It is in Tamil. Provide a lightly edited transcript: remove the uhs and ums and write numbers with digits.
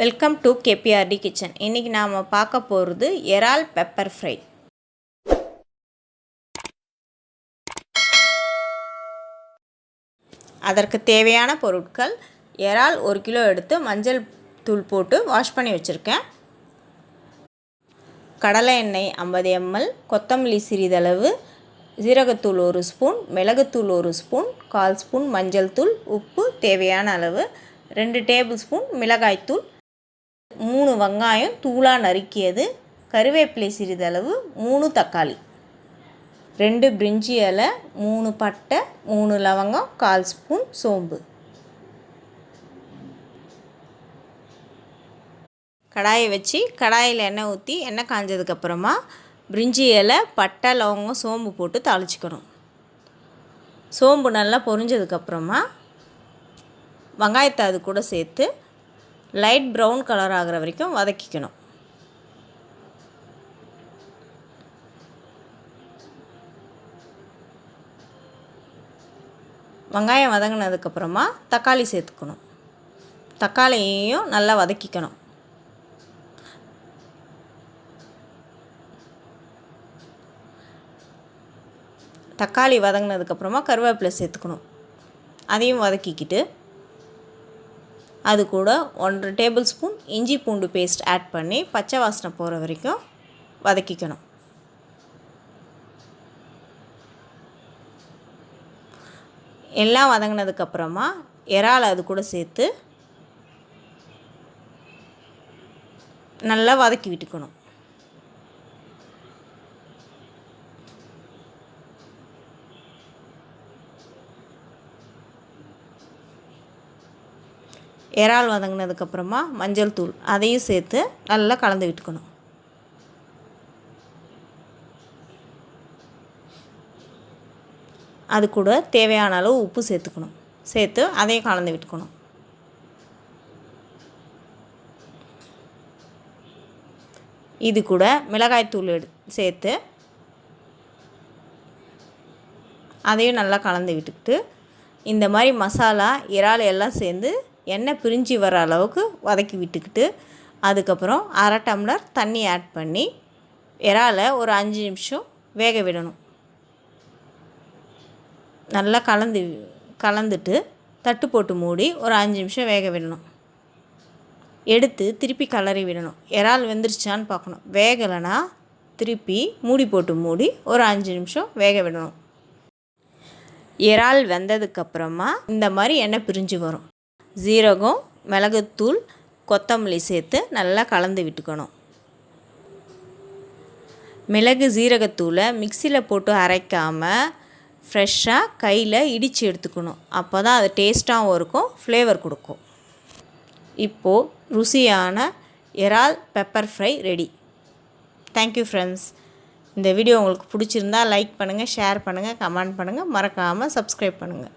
Welcome to KPRD kitchen. இன்றைக்கி நாம் பார்க்க போகிறது இறால் பெப்பர் ஃப்ரை. அதற்கு தேவையான பொருட்கள்: இறால் 1 கிலோ எடுத்து மஞ்சள் தூள் போட்டு வாஷ் பண்ணி வச்சுருக்கேன். கடலை எண்ணெய் 50 ml, கொத்தமல்லி சிறிதளவு, ஜீரகத்தூள் 1 ஸ்பூன், மிளகுத்தூள் 1 ஸ்பூன், 1/4 ஸ்பூன் மஞ்சள் தூள், உப்பு தேவையான அளவு, 2 டேபிள் ஸ்பூன் மிளகாய்த்தூள், 3 வெங்காயம் தூளாக நறுக்கியது, கருவேப்பிலை சிறிதளவு, 3 தக்காளி, 2 பிரிஞ்சி இலை, 3 பட்டை, 3 லவங்கம், 1/4 ஸ்பூன் சோம்பு. கடாயை வச்சு கடாயில் எண்ணெய் ஊற்றி எண்ணெய் காஞ்சதுக்கப்புறமா பிரிஞ்சி இலை, பட்டை, லவங்கம், சோம்பு போட்டு தாளிச்சிக்கணும். சோம்பு நல்லா பொரிஞ்சதுக்கப்புறமா வெங்காயத்தை அது கூட சேர்த்து லைட் ப்ரௌன் கலர் ஆகிற வரைக்கும் வதக்கிக்கணும். வெங்காயம் வதங்கினதுக்கப்புறமா தக்காளி சேர்த்துக்கணும். தக்காளியையும் நல்லா வதக்கிக்கணும். தக்காளி வதங்கினதுக்கப்புறமா கருவேப்பிலை சேர்த்துக்கணும். அதையும் வதக்கிக்கிட்டு அது கூட 1 டேபிள் ஸ்பூன் இஞ்சி பூண்டு பேஸ்ட் ஆட் பண்ணி பச்சை வாசனை போகிற வரைக்கும் வதக்கிக்கணும். எல்லாம் வதங்கினதுக்கப்புறமா இறால் அது கூட சேர்த்து நல்லா வதக்கி விட்டுக்கணும். இறால் வதங்கினதுக்கப்புறமா மஞ்சள் தூள் அதையும் சேர்த்து நல்லா கலந்து விட்டுக்கணும். அது கூட தேவையான அளவு உப்பு சேர்த்துக்கணும். சேர்த்து அதையும் கலந்து விட்டுக்கணும். இது கூட மிளகாய்த்தூள் சேர்த்து அதையும் நல்லா கலந்து விட்டுக்கிட்டு இந்த மாதிரி மசாலா இறால் எல்லாம் சேர்ந்து எண்ணெய் பிரிஞ்சு வர அளவுக்கு வதக்கி விட்டுக்கிட்டு அதுக்கப்புறம் 1/2 டம்ளர் தண்ணி ஆட் பண்ணி இறாலை ஒரு 5 நிமிஷம் வேக விடணும். நல்லா கலந்துட்டு தட்டு போட்டு மூடி ஒரு 5 நிமிஷம் வேக விடணும். எடுத்து திருப்பி கலரி விடணும். இறால் வெந்துருச்சான்னு பார்க்கணும். வேகலைன்னா திருப்பி மூடி போட்டு மூடி ஒரு 5 நிமிஷம் வேக விடணும். இறால் வெந்ததுக்கப்புறமா இந்த மாதிரி எண்ணெய் பிரிஞ்சு வரும். ஜீரகம், மிளகுத்தூள், கொத்தமல்லி சேர்த்து நல்லா கலந்து விட்டுக்கணும். மிளகு ஜீரகத்தூளை மிக்சியில் போட்டு அரைக்காமல் ஃப்ரெஷ்ஷாக கையில் இடித்து எடுத்துக்கணும். அப்போ தான் அது டேஸ்ட்டாகவும் இருக்கும், ஃப்ளேவர் கொடுக்கும். இப்போது ருசியான இறால் pepper fry ready. Thank you friends. இந்த வீடியோ உங்களுக்கு பிடிச்சிருந்தா லைக் பண்ணுங்கள், ஷேர் பண்ணுங்கள், கமெண்ட் பண்ணுங்கள், மறக்காமல் சப்ஸ்கிரைப் பண்ணுங்கள்.